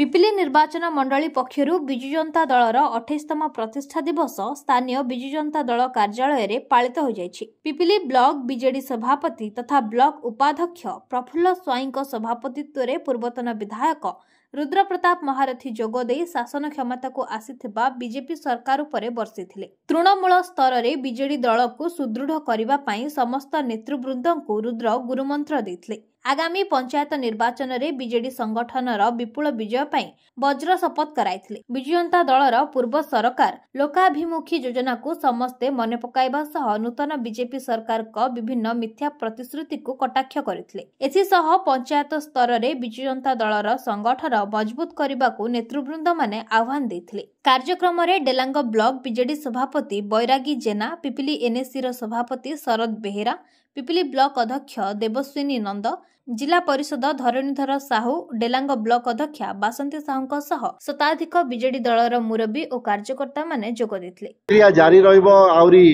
पिपिली निर्वाचन मंडली पक्षरु बिजु जनता दलर 28तम प्रतिष्ठा दिवस स्थानीय बिजु जनता दल कार्यालय रे पालित हो जायछि। पिपिली ब्लॉक बीजेडी सभापति तथा ब्लॉक उपाध्यक्ष प्रफुल्ल स्वाईंक सभापतित्व रे पूर्वतन विधायक रुद्र प्रताप महारथी जोगदे शासन क्षमता को आसीथिबा बीजेपी सरकार उपरे बर्षिथिले। तृणमूल स्तर रे बीजेडी दल को सुदृढ़ करिबा पई समस्त नेतृवृंद को रुद्र गुरुमंत्र देथिले। आगामी पंचायत निर्वाचन रे बीजेडी संगठनर विपुल विजय पई वज्र शपथ कराइथिले। बिजु जनता दलर पूर्व सरकार लोकाभिमुखी योजना को समस्ते मने पकाइबा सह नूतन बीजेपी सरकार को विभिन्न मिथ्या प्रतिश्रुति को कटाक्ष करथिले। एथि सह पंचायत स्तर रे बिजु जनता दलर संगठन मजबूत करने को नेतृवृंद माने आह्वान देथिले। कार्यक्रम रे डेलांग ब्लॉक बीजेडी सभापति बैरागी जेना, पिपिली एनएससी रो सभापति शरद बेहेरा, पिपिली ब्लॉक अध्यक्ष देवस्विनी नंद, जिला परिषद धरणीधर साहू, डेलांग ब्लॉक अध्यक्षा बासंती साहू सह शताधिक बीजेडी दलर मुरबी और कार्यकर्ता माने जोग देथिले। क्रिया जारी रहिबो आउरी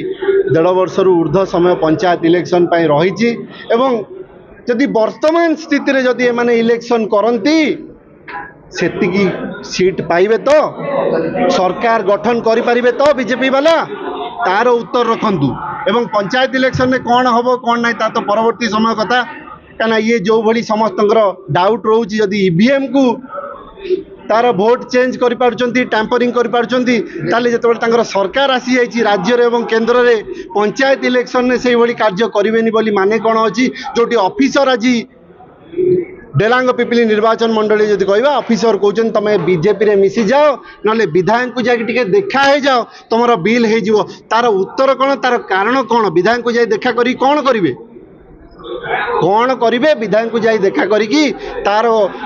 1.5 वर्ष ऊर्ध्व समय पंचायत इलेक्शन पई रहिछि एवं जदि वर्तमान स्थिति रे जदि एमाने इलेक्शन करंती सेतिकी सीट पाइबे तो सरकार गठन करि परिबे तो बीजेपी वाला तार उत्तर रखंतु एवं पंचायत इलेक्शन में कौन हम कौन ना ता तो परवर्ती समय कथा कहीं ये जो भली समस्त डाउट रोचे जदि ईवीएम को तार भोट चेंज कर टैंपरिंग कर सरकार आसी जाइए राज्य एवं केन्द्र में पंचायत इलेक्शन में से भली कार्य करेनि बोली माने कौन अच्छी जोटी ऑफिसर आज डेलांग पिपिली निर्वाचन मंडली जदि कहवा ऑफिसर कहते तुम बीजेपी रे मिसी जाओ ना विधायक को जाके देखा हो जाओ तुम बिल हो तार उत्तर कौन तार कारण कौन विधायक को जाए देखा करी कौन करेंगे विधायक को जाए देखा करी तार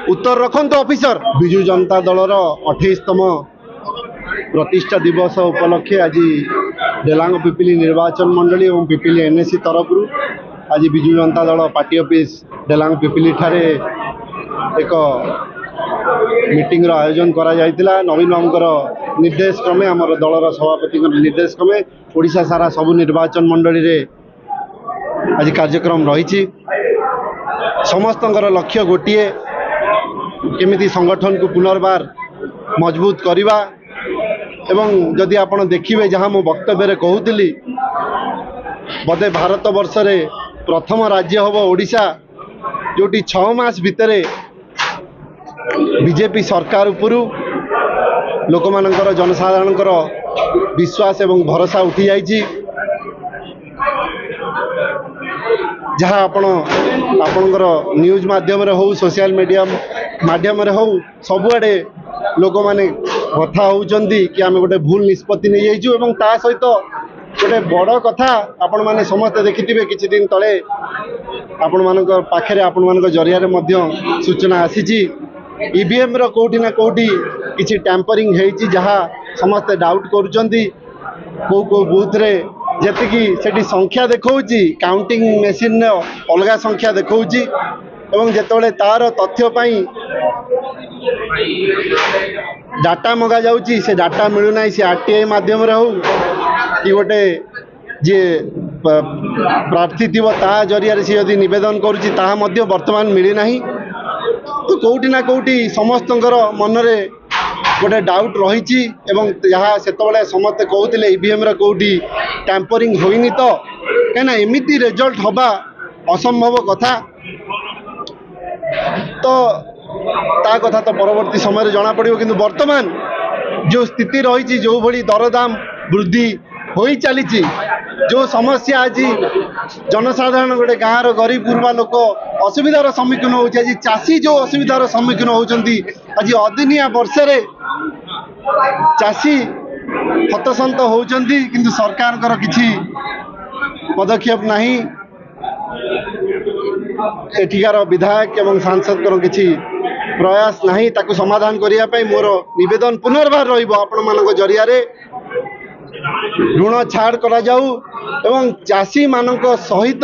उत्तर रखत ऑफिसर। बिजु जनता दलर 28तम प्रतिष्ठा दिवस उपलक्षे आज डेलांग पिपिली निर्वाचन मंडली और पिपिली एनएससी तरफ आज बिजु जनता दल पार्टी ऑफिस डेलांग पिपिली ठारे एक मीटिंग रो आयोजन करा जायतिला। नवीन बाबूर निर्देश क्रमे आमर दलर सभापति निर्देश क्रमे ओडिशा सारा सबु निर्वाचन मंडली रे आज कार्यक्रम रही। समस्त लक्ष्य गोटे केमिति संगठन को पुनर्बार मजबूत करवा एवं जदि आपण देखिए जहाँ मो वक्तव्य कहूली बोधे भारत वर्ष रे प्रथम राज्य हम ओडिशा जोटी 6 मास भितर बीजेपी सरकार उपरू लोक मानकर जनसाधारणकर विश्वास एवं भरोसा उठी जाइए। जहाँ आपणकर न्यूज माध्यम रे हो सोशल मीडिया माध्यम रे हो सबुआडे लोक माने कथा होउचंदी कि आमे गोटे भूल निष्पत्ति नहीं जाइछु एवं ता सहित गोटे बड़ कथा आपण माने समस्त देखिथिबे किछि दिन तळे आपण मानकर पाखरे आपण मानकर जरिया रे मध्य सूचना आसीछि ईवीएम रो कोठी ना कोठी किछि टैंपरिंग हेछि जहाँ समस्त डाउट करूचंदी को बूथ रे जेतिकी सेठी संख्या देखौछि काउंटिंग मशीन ने अलगा संख्या देखौछि एवं जेतबेले तार तथ्य पई डाटा मगा जाउछि से डाटा मिलु नाही से आरटीआई माध्यम रे हो कि गोटे जे प्रार्थी थी ता जरिया सी यदि निवेदन करुच्ची ताहा मध्य वर्तमान मिली नाही। तो कौटी ना कौटी समस्त मनरे गोटे डाउट रही जहाँ से समस्ते कहते ईवीएम कौटी टैंपरिंग होइनी तो कहीं एमती रिजल्ट हवा असंभव कथा तो ता कथा तो परवर्ती समय जना पड़ो किंतु वर्तमान जो स्थिति रही जो भली दरदाम वृद्धि हो चली जो समस्या आज जनसाधारण गोटे गाँव गरीब गुरुबा लोक असुविधार सम्मुखीन हो चाषी जो असुविधार सम्मुखीन होती आज अदिनिया वर्षे चाषी हतसंत होती किंतु सरकार किसी पदक्षेप नहीं एठिकार विधायक एवं सांसद किसी प्रयास नहीं ताकू समाधान करने मोर निवेदन पुनर्बार आपण जरिया ऋण छाड़ करा जाऊ एवं चाषी मानक सहित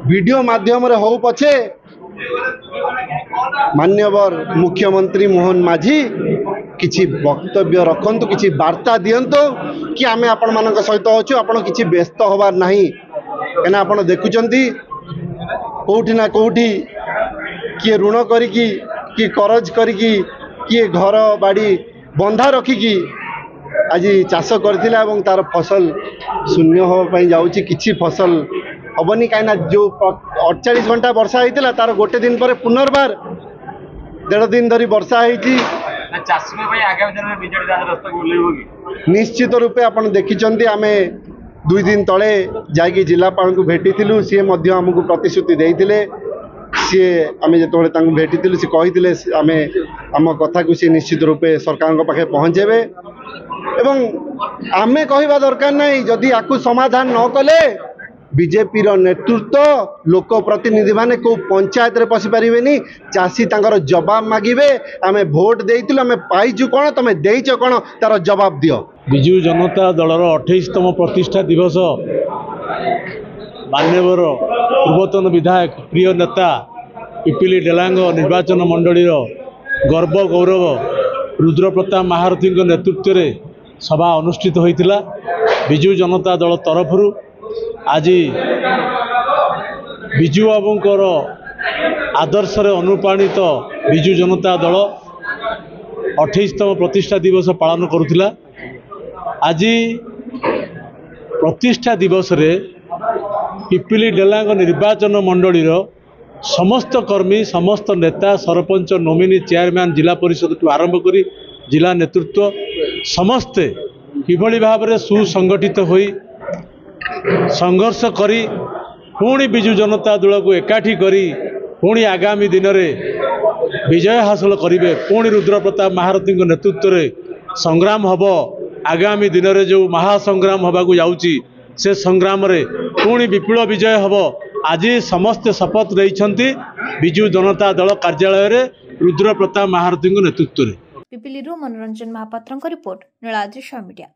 वीडियो माध्यम रे हो पछे मान्यवर मुख्यमंत्री मोहन माझी किछि वक्तव्य रखंतु किछि वार्ता दियंतु कि आमे आपण मानक सहित अछु आपण किछि व्यस्त होबार नाही एना आपण देखुचंती कोठी ना कोठी किए ऋण करिकी कि करज करिकी किए घर बाड़ी बंधा रखिकी आज चाष करथिला एवं तार फसल शून्य होपाई जाउची किछि फसल हबनी काइना जो 48 घंटा वर्षा होइतिला तार गोटे दिन पर पुनर्बार 1.5 दिन धरी वर्षा होइची निश्चित रूपे आपण देखिचंती आमे 2 दिन तले जाइकी जिलापाल को भेटिथिलु सी मध्य हमकु प्रतिश्रुति देइथिले सी आमे जेतोले तांकु भेटिथिलु सी कहिथिले आमे आम कथा को सी निश्चित रूपे सरकार को पाखे पहुंचेबे एवं आमे कहिबा दरकार नहीं जदि आकु समाधान न कले बीजेपी रो नेतृत्व लोक प्रतिनिधि माने को पंचायत रे पसि परिबेनी चासी तांकर जवाब मागिबे आमे वोट देइतिलु आमे पाइजु कोन तमे देइचो कोन तार जवाब दियो। विजु जनता दलर 28तम प्रतिष्ठा दिवस मान्यवर पूर्वतन विधायक प्रिय नेता पिपिली डेलांग निर्वाचन मंडली गर्व गौरव रुद्रप्रताप महारथी नेतृत्व में सभा अनुष्ठित होइतिला। विजु जनता दल तरफ आज विजु बाबूंकर आदर्श अनुप्राणित विजु जनता दल 28तम प्रतिष्ठा दिवस पालन करुथिला। आज प्रतिष्ठा दिवस रे पिपिली डेलांग निर्वाचन मंडली समस्त कर्मी समस्त नेता सरपंच नोमिनी चेयरमैन जिला परिषद ठू आरंभ करी जिला नेतृत्व समस्ते किभली भाव में सुसंगठित होई संघर्ष करी पुणी विजु जनता दल को एकाठी करी पुणी आगामी दिन में विजय हासिल करेंगे। पुणी रुद्रप्रताप महारथी नेतृत्व में संग्राम हब आगामी दिन में जो महासंग्राम हवा जाऊँगी से संग्राम रे पुणी विपुल विजय हब। आज समस्ते शपथ नहीं विजु जनता दल कार्यालय रे रुद्रप्रताप महारथी नेतृत्व में। पिपिली मनोरंजन महापात्र रिपोर्ट नीलाद्री मीडिया।